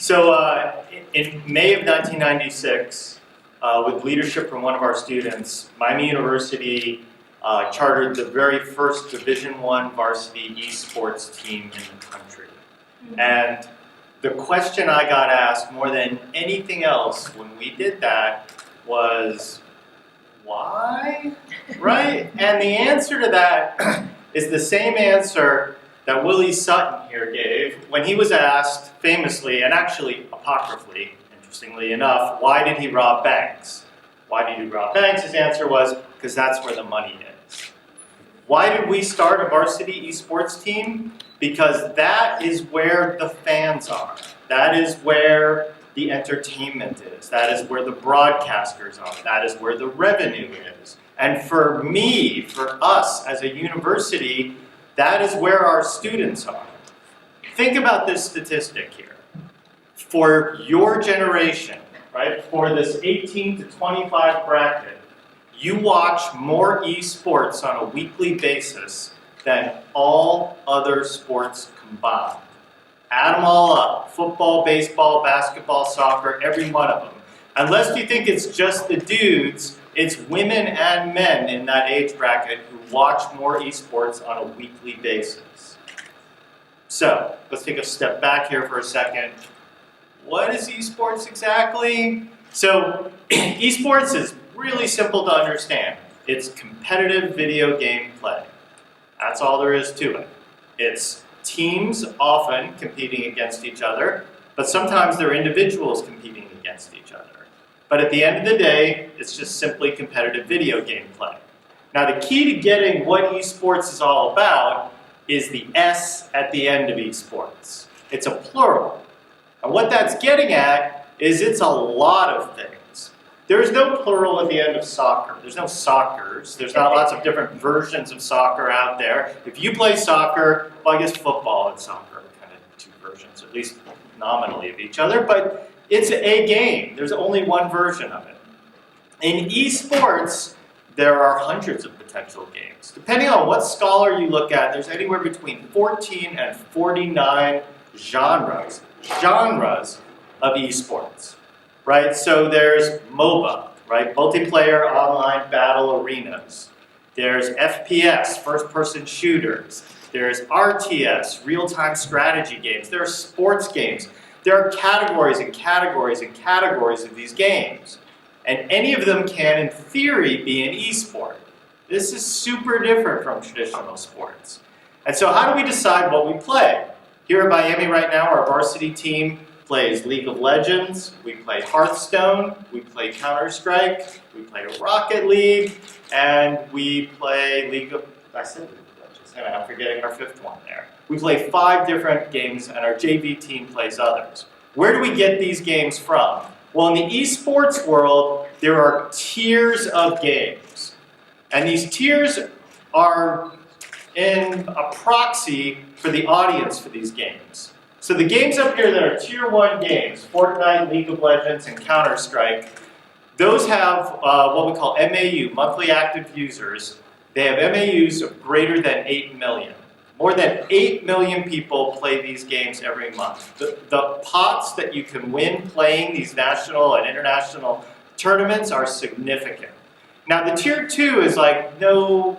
So in May of 1996, with leadership from one of our students, Miami University chartered the very first Division I varsity esports team in the country. And the question I got asked more than anything else when we did that was, why? Right? And the answer to that is the same answer that Willie Sutton here gave when he was asked famously, and actually apocryphally, interestingly enough, why did he rob banks? Why did he rob banks? His answer was, because that's where the money is. Why did we start a varsity esports team? Because that is where the fans are. That is where the entertainment is. That is where the broadcasters are. That is where the revenue is. And for me, for us as a university, that is where our students are. Think about this statistic here. For your generation, right, for this 18 to 25 bracket, you watch more esports on a weekly basis than all other sports combined. Add them all up. Football, baseball, basketball, soccer, every one of them. Unless you think it's just the dudes, it's women and men in that age bracket who watch more esports on a weekly basis. So, let's take a step back here for a second. What is esports exactly? So, esports is really simple to understand. It's competitive video game play. That's all there is to it. It's teams often competing against each other, but sometimes they're individuals competing against each other. But at the end of the day, it's just simply competitive video game play. Now the key to getting what esports is all about is the S at the end of esports. It's a plural. And what that's getting at is it's a lot of things. There's no plural at the end of soccer. There's no soccers. There's not lots of different versions of soccer out there. If you play soccer, well, I guess football and soccer are kind of two versions, at least nominally, of each other, but it's a game. There's only one version of it. In esports, there are hundreds of potential games. Depending on what scholar you look at, there's anywhere between 14 and 49 genres of esports, right? So there's MOBA, right? Multiplayer online battle arenas. There's FPS, first-person shooters. There's RTS, real-time strategy games. There are sports games. There are categories and categories and categories of these games. And any of them can, in theory, be an esport. This is super different from traditional sports. And so how do we decide what we play? Here at Miami right now, our varsity team plays League of Legends, we play Hearthstone, we play Counter-Strike, we play Rocket League, and we play I said League of Legends, and I'm forgetting our fifth one there. We play 5 different games, and our JV team plays others. Where do we get these games from? Well, in the esports world, there are tiers of games. And these tiers are in a proxy for the audience for these games. So the games up here that are tier 1 games, Fortnite, League of Legends, and Counter-Strike, those have what we call MAU, monthly active users. They have MAUs of greater than 8 million. More than 8 million people play these games every month. The pots that you can win playing these national and international tournaments are significant. Now the tier 2 is like no,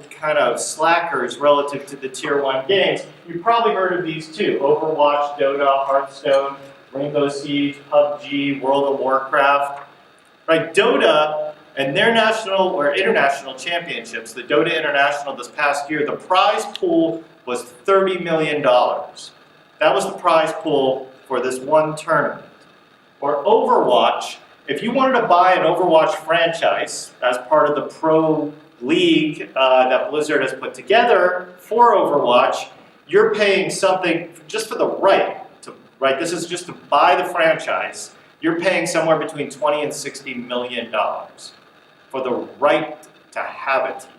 kind of slackers relative to the tier 1 games. You've probably heard of these too. Overwatch, Dota, Hearthstone, Rainbow Siege, PUBG, World of Warcraft. Right, Dota and their national or international championships, the Dota International this past year, the prize pool was $30 million. That was the prize pool for this one tournament. Or Overwatch, if you wanted to buy an Overwatch franchise as part of the pro league that Blizzard has put together for Overwatch, you're paying something just for the right. This is just to buy the franchise. You're paying somewhere between $20 and $60 million for the right to have a team.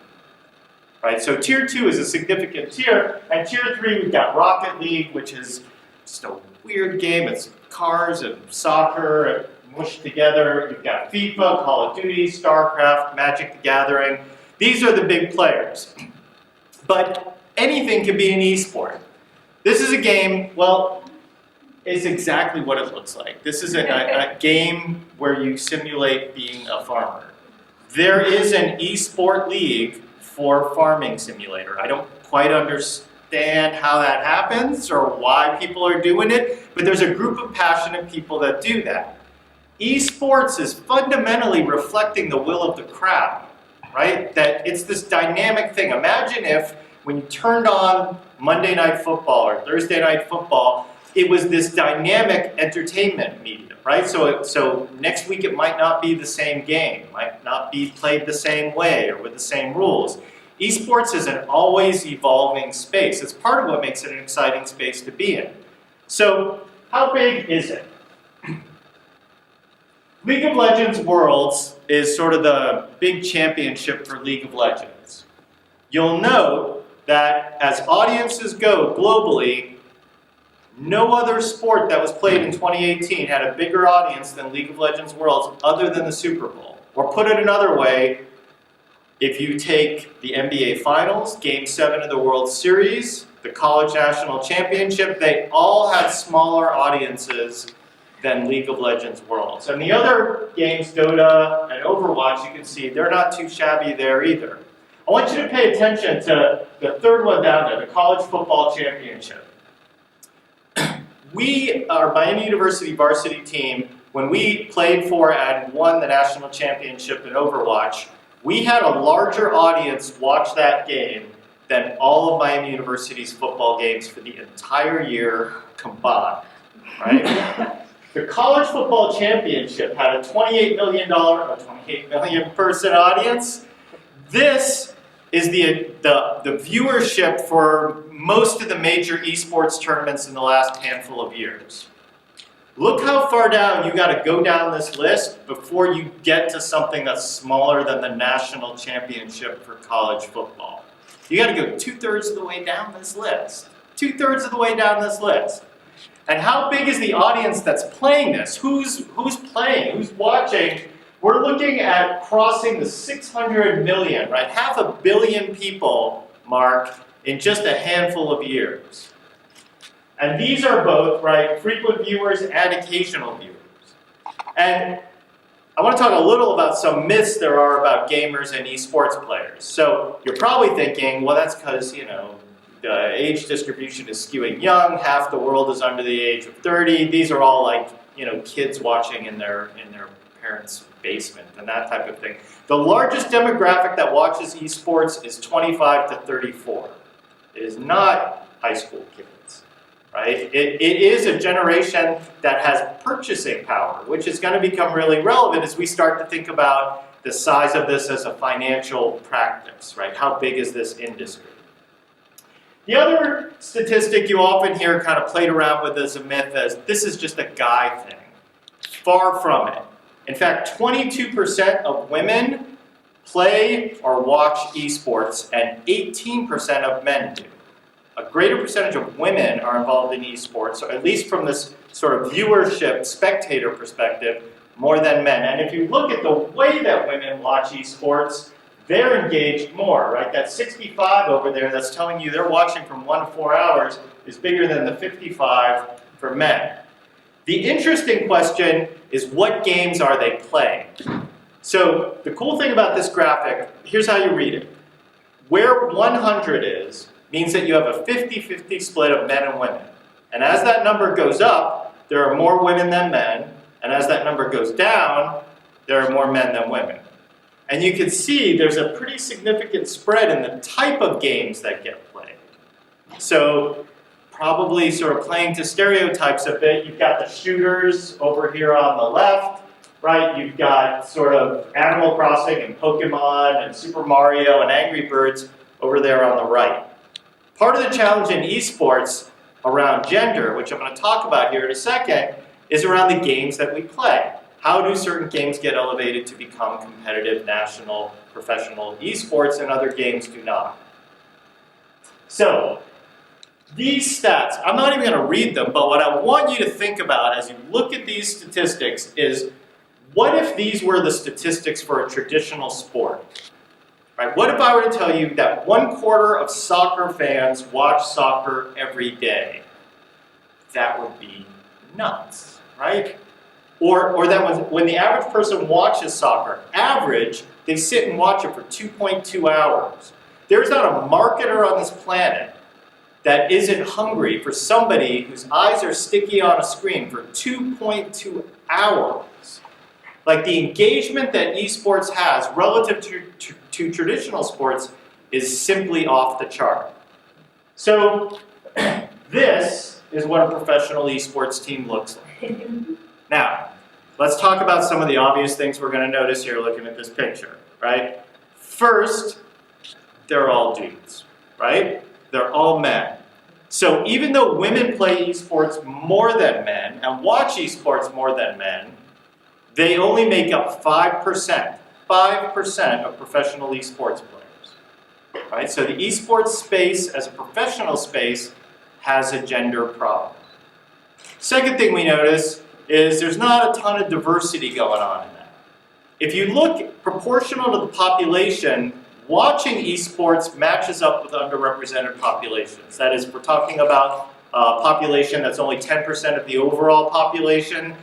Right? So tier 2 is a significant tier, and tier 3 we've got Rocket League, which is just a weird game. It's cars and soccer mushed together. You've got FIFA, Call of Duty, StarCraft, Magic the Gathering. These are the big players. But anything can be an esport. This is a game, well, is exactly what it looks like. This is a game where you simulate being a farmer. There is an esport league for farming simulator. I don't quite understand how that happens or why people are doing it, but there's a group of passionate people that do that. Esports is fundamentally reflecting the will of the crowd, right? That it's this dynamic thing. Imagine if when you turned on Monday Night Football or Thursday Night Football, it was this dynamic entertainment medium, right? So next week it might not be the same game, might not be played the same way or with the same rules. Esports is an always evolving space. It's part of what makes it an exciting space to be in. So how big is it? League of Legends Worlds is sort of the big championship for League of Legends. You'll note that as audiences go globally, no other sport that was played in 2018 had a bigger audience than League of Legends Worlds other than the Super Bowl. Or put it another way, if you take the NBA Finals, Game 7 of the World Series, the College National Championship, they all had smaller audiences than League of Legends Worlds. And the other games, Dota and Overwatch, you can see they're not too shabby there either. I want you to pay attention to the third one down there, the College Football Championship. Our Miami University varsity team, when we played for and won the national championship in Overwatch, we had a larger audience watch that game than all of Miami University's football games for the entire year combined, right? The College Football Championship had a $28 million, or 28 million person audience. This is the viewership for most of the major esports tournaments in the last handful of years. Look how far down you got to go down this list before you get to something that's smaller than the national championship for college football. You got to go 2/3 of the way down this list. 2/3 of the way down this list. And how big is the audience that's playing this? Who's playing? Who's watching? We're looking at crossing the 600 million, right? 500 million people mark in just a handful of years. And these are both, right, frequent viewers and occasional viewers. And I want to talk a little about some myths there are about gamers and esports players. So you're probably thinking, well, that's because, the age distribution is skewing young, half the world is under the age of 30. These are all like, kids watching in their parents' basement and that type of thing. The largest demographic that watches esports is 25 to 34. It is not high school kids, right? It is a generation that has purchasing power, which is going to become really relevant as we start to think about the size of this as a financial practice, right? How big is this industry? The other statistic you often hear kind of played around with as a myth is this is just a guy thing. Far from it. In fact, 22% of women play or watch esports and 18% of men do. A greater percentage of women are involved in esports, or at least from this sort of viewership, spectator perspective, more than men. And if you look at the way that women watch esports, they're engaged more, right? That 65 over there that's telling you they're watching from 1 to 4 hours is bigger than the 55 for men. The interesting question is what games are they playing? So the cool thing about this graphic, here's how you read it. Where 100 is, means that you have a 50-50 split of men and women. And as that number goes up, there are more women than men, and as that number goes down, there are more men than women. And you can see there's a pretty significant spread in the type of games that get played. So probably sort of playing to stereotypes a bit, you've got the shooters over here on the left, right? You've got sort of Animal Crossing and Pokemon and Super Mario and Angry Birds over there on the right. Part of the challenge in esports around gender, which I'm going to talk about here in a second, is around the games that we play. How do certain games get elevated to become competitive, national, professional esports, and other games do not? So, these stats, I'm not even going to read them, but what I want you to think about as you look at these statistics is, what if these were the statistics for a traditional sport? Right? What if I were to tell you that 1/4 of soccer fans watch soccer every day? That would be nuts, right? Or that when the average person watches soccer, they sit and watch it for 2.2 hours. There's not a marketer on this planet that isn't hungry for somebody whose eyes are sticky on a screen for 2.2 hours. Like the engagement that esports has relative to traditional sports is simply off the chart. So this is what a professional esports team looks like. Now, let's talk about some of the obvious things we're going to notice here looking at this picture, right? First, they're all dudes, right? They're all men. So even though women play esports more than men and watch esports more than men, they only make up 5% of professional esports players, right? So the esports space as a professional space has a gender problem. Second thing we notice is there's not a ton of diversity going on in that. If you look proportional to the population, watching esports matches up with underrepresented populations. That is, we're talking about a population that's only 10% of the overall population.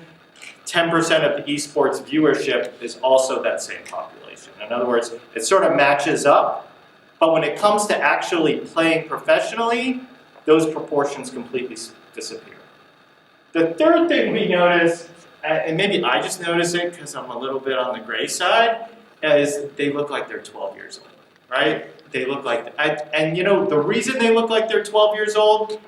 10% of the esports viewership is also that same population. In other words, it sort of matches up, but when it comes to actually playing professionally, those proportions completely disappear. The third thing we notice, and maybe I just notice it because I'm a little bit on the gray side, is they look like they're 12 years old, right? They look like, and you know, the reason they look like they're 12 years old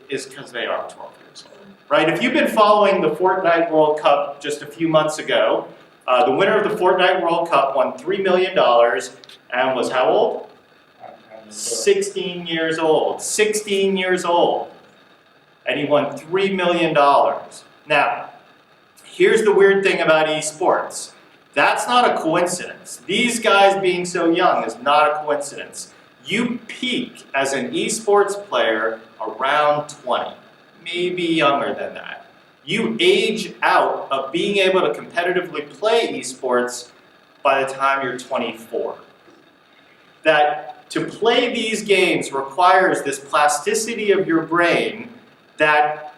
is because they are 12 years old, right? If you've been following the Fortnite World Cup just a few months ago, the winner of the Fortnite World Cup won $3 million and was how old? 16 years old. 16 years old. And he won $3 million. Now, here's the weird thing about esports. That's not a coincidence. These guys being so young is not a coincidence. You peak as an esports player around 20, maybe younger than that. You age out of being able to competitively play esports by the time you're 24. That to play these games requires this plasticity of your brain that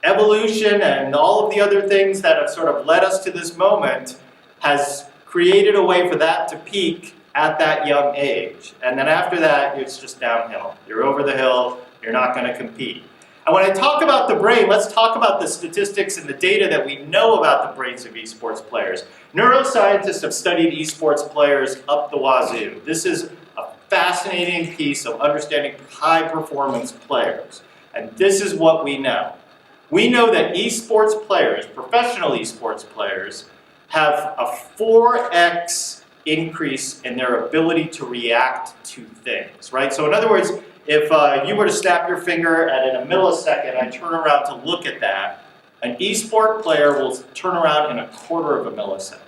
evolution and all of the other things that have sort of led us to this moment has created a way for that to peak at that young age. And then after that, it's just downhill. You're over the hill, you're not going to compete. And when I talk about the brain, let's talk about the statistics and the data that we know about the brains of esports players. Neuroscientists have studied esports players up the wazoo. This is a fascinating piece of understanding high-performance players. And this is what we know. We know that esports players, professional esports players, have a 4x increase in their ability to react to things, right? So in other words, if you were to snap your finger and in a millisecond I turn around to look at that, an esport player will turn around in a quarter of a millisecond.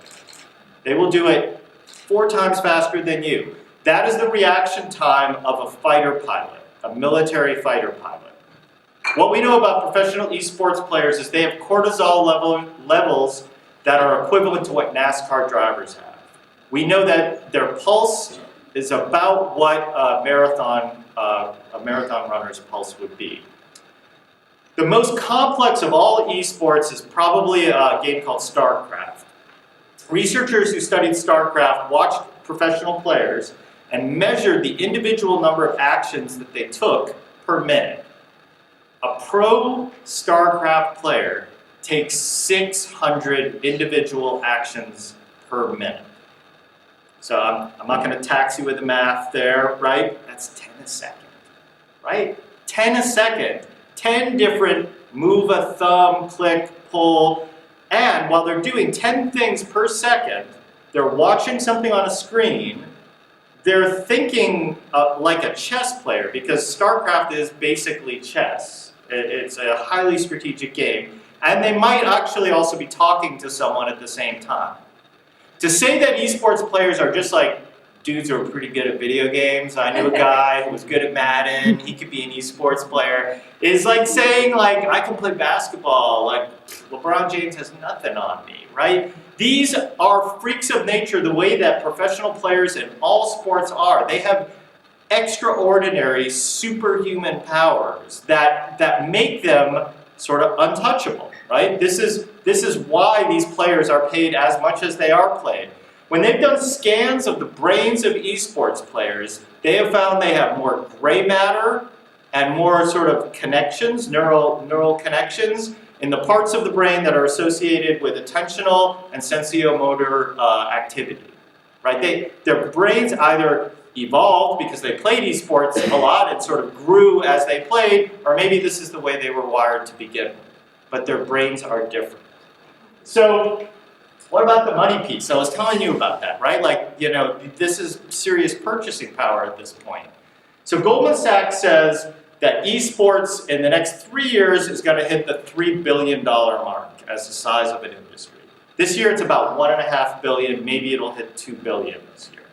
They will do it 4 times faster than you. That is the reaction time of a fighter pilot, a military fighter pilot. What we know about professional esports players is they have cortisol levels that are equivalent to what NASCAR drivers have. We know that their pulse is about what a marathon runner's pulse would be. The most complex of all esports is probably a game called StarCraft. Researchers who studied StarCraft watched professional players and measured the individual number of actions that they took per minute. A pro StarCraft player takes 600 individual actions per minute. So I'm not going to tax you with the math there, right? That's 10 a second, right? 10 a second. 10 different move a thumb, click, pull, and while they're doing 10 things per second, they're watching something on a screen, they're thinking like a chess player, because StarCraft is basically chess. It's a highly strategic game, and they might actually also be talking to someone at the same time. To say that esports players are just like dudes who are pretty good at video games, I knew a guy who was good at Madden, he could be an esports player, is like saying like, I can play basketball, like LeBron James has nothing on me, right? These are freaks of nature the way that professional players in all sports are. They have extraordinary superhuman powers that make them sort of untouchable, right? This is why these players are paid as much as they are paid. When they've done scans of the brains of esports players, they have found they have more gray matter and more sort of connections, neural connections, in the parts of the brain that are associated with attentional and sensomotor activity, right? Their brains either evolved because they played esports a lot and sort of grew as they played, or maybe this is the way they were wired to begin with, but their brains are different. So what about the money piece? I was telling you about that, right? Like, you know, this is serious purchasing power at this point. So Goldman Sachs says that esports in the next 3 years is going to hit the $3 billion mark as the size of an industry. This year it's about $1.5 billion, maybe it'll hit $2 billion this year.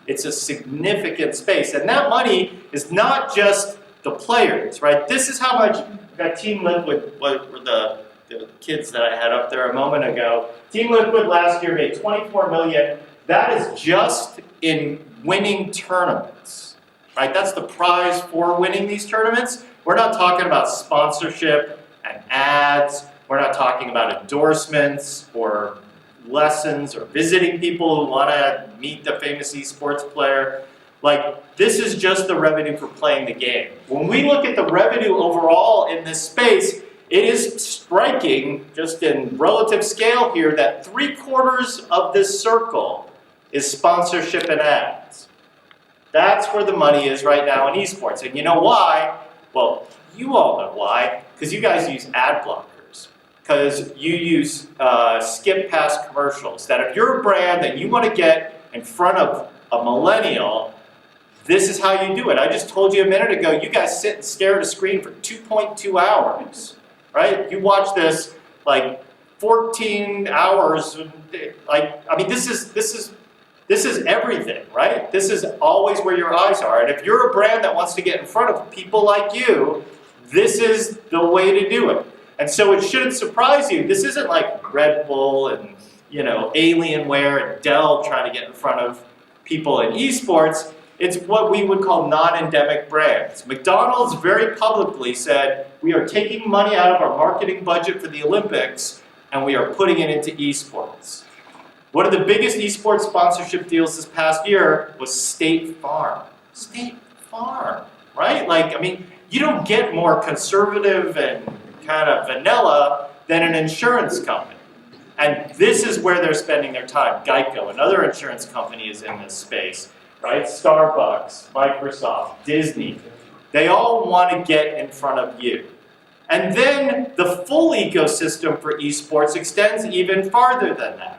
It's a significant space, and that money is not just the players, right? This is how much that Team Liquid, what were the kids that I had up there a moment ago, Team Liquid last year made $24 million. That is just in winning tournaments. Right? That's the prize for winning these tournaments. We're not talking about sponsorship and ads. We're not talking about endorsements or lessons or visiting people who want to meet the famous esports player. Like, this is just the revenue for playing the game. When we look at the revenue overall in this space, it is striking, just in relative scale here, that 3/4 of this circle is sponsorship and ads. That's where the money is right now in esports. And you know why? Well, you all know why. Because you guys use ad blockers. Because you use skip past commercials. That if you're a brand that you want to get in front of a millennial, this is how you do it. I just told you a minute ago, you guys sit and stare at a screen for 2.2 hours. Right? You watch this like 14 hours. Like, I mean, this is everything, right? This is always where your eyes are. And if you're a brand that wants to get in front of people like you, this is the way to do it. And so it shouldn't surprise you. This isn't like Red Bull and, you know, Alienware and Dell trying to get in front of people in esports. It's what we would call non-endemic brands. McDonald's very publicly said, we are taking money out of our marketing budget for the Olympics and we are putting it into esports. One of the biggest esports sponsorship deals this past year was State Farm. State Farm, right? Like, I mean, you don't get more conservative and kind of vanilla than an insurance company. And this is where they're spending their time. Geico, another insurance company, is in this space, right? Starbucks, Microsoft, Disney. They all want to get in front of you. And then the full ecosystem for esports extends even farther than that.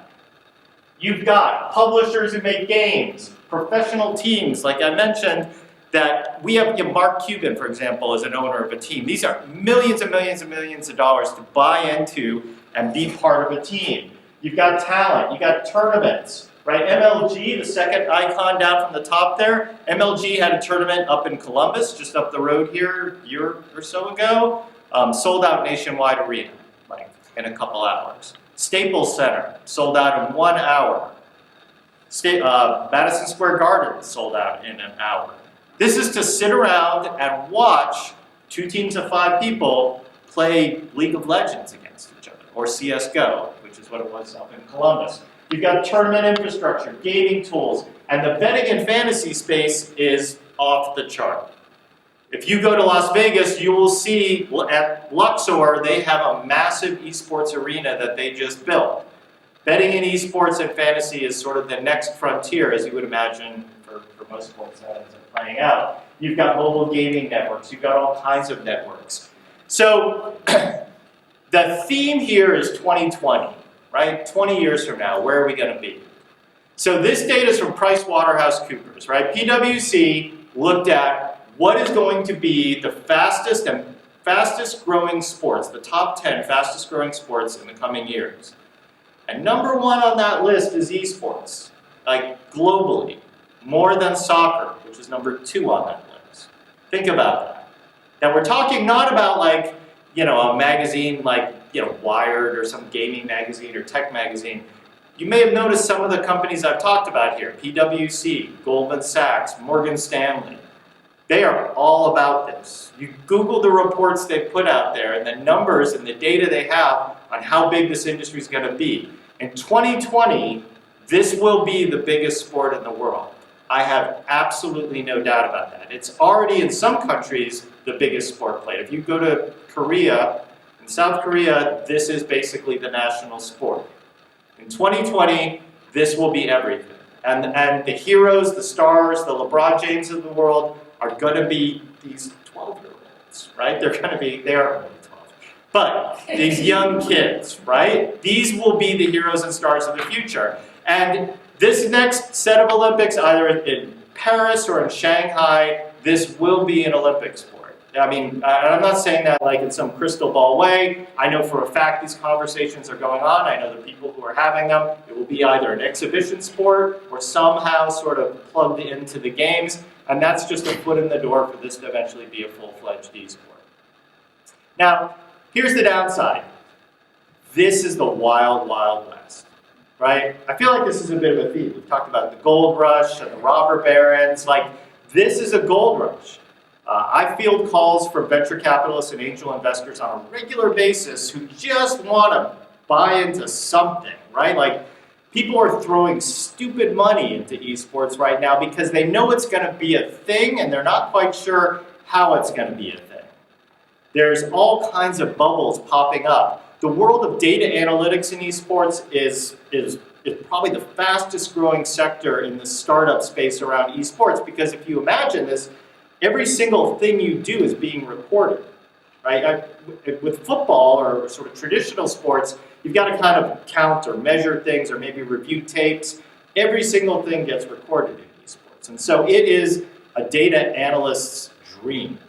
You've got publishers who make games, professional teams, like I mentioned, that we have, Mark Cuban, for example, is an owner of a team. These are millions and millions and millions of dollars to buy into and be part of a team. You've got talent, you've got tournaments, right? MLG, the second icon down from the top there, MLG had a tournament up in Columbus, just up the road here, a year or so ago, sold out nationwide arena, like in a couple hours. Staples Center, sold out in 1 hour. Madison Square Garden, sold out in an hour. This is to sit around and watch 2 teams of 5 people play League of Legends against each other, or CSGO, which is what it was up in Columbus. You've got tournament infrastructure, gaming tools, and the betting and fantasy space is off the chart. If you go to Las Vegas, you will see at Luxor, they have a massive esports arena that they just built. Betting in esports and fantasy is sort of the next frontier, as you would imagine, for most sports that ends up playing out. You've got mobile gaming networks, you've got all kinds of networks. So the theme here is 2020, right? 20 years from now, where are we going to be? So this data is from PricewaterhouseCoopers, right? PwC looked at what is going to be the fastest growing sports, the top 10 fastest growing sports in the coming years. And number 1 on that list is esports, like globally, more than soccer, which is number 2 on that list. Think about that. Now we're talking not about like, you know, a magazine like, you know, Wired or some gaming magazine or tech magazine. You may have noticed some of the companies I've talked about here, PwC, Goldman Sachs, Morgan Stanley. They are all about this. You Google the reports they put out there and the numbers and the data they have on how big this industry is going to be. In 2020, this will be the biggest sport in the world. I have absolutely no doubt about that. It's already in some countries the biggest sport played. If you go to Korea, in South Korea, this is basically the national sport. In 2020, this will be everything. And the heroes, the stars, the LeBron James of the world are going to be these 12-year-olds, right? They are only 12. But these young kids, right? These will be the heroes and stars of the future. And this next set of Olympics, either in Paris or in Shanghai, this will be an Olympic sport. I mean, I'm not saying that like in some crystal ball way. I know for a fact these conversations are going on. I know the people who are having them. It will be either an exhibition sport or somehow sort of plugged into the games. And that's just a foot in the door for this to eventually be a full-fledged e-sport. Now, here's the downside. This is the wild, wild west, right? I feel like this is a bit of a theme. We've talked about the gold rush and the robber barons. Like, this is a gold rush. I field calls from venture capitalists and angel investors on a regular basis who just want to buy into something, right? Like, people are throwing stupid money into esports right now because they know it's going to be a thing and they're not quite sure how it's going to be a thing. There's all kinds of bubbles popping up. The world of data analytics in esports is probably the fastest growing sector in the startup space around esports, because if you imagine this, every single thing you do is being recorded, right? With football or sort of traditional sports, you've got to kind of count or measure things or maybe review tapes. Every single thing gets recorded in esports. And so it is a data analyst's dream,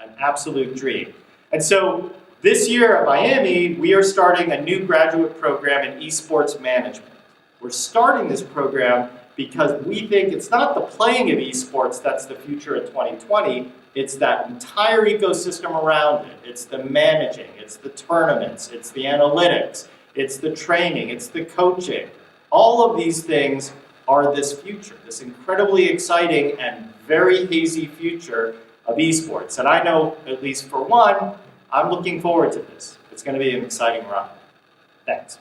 an absolute dream. And so this year at Miami, we are starting a new graduate program in esports management. We're starting this program because we think it's not the playing of esports that's the future of 2020, it's that entire ecosystem around it. It's the managing, it's the tournaments, it's the analytics, it's the training, it's the coaching. All of these things are this future, this incredibly exciting and very hazy future of esports. And I know, at least for one, I'm looking forward to this. It's going to be an exciting ride. Thanks.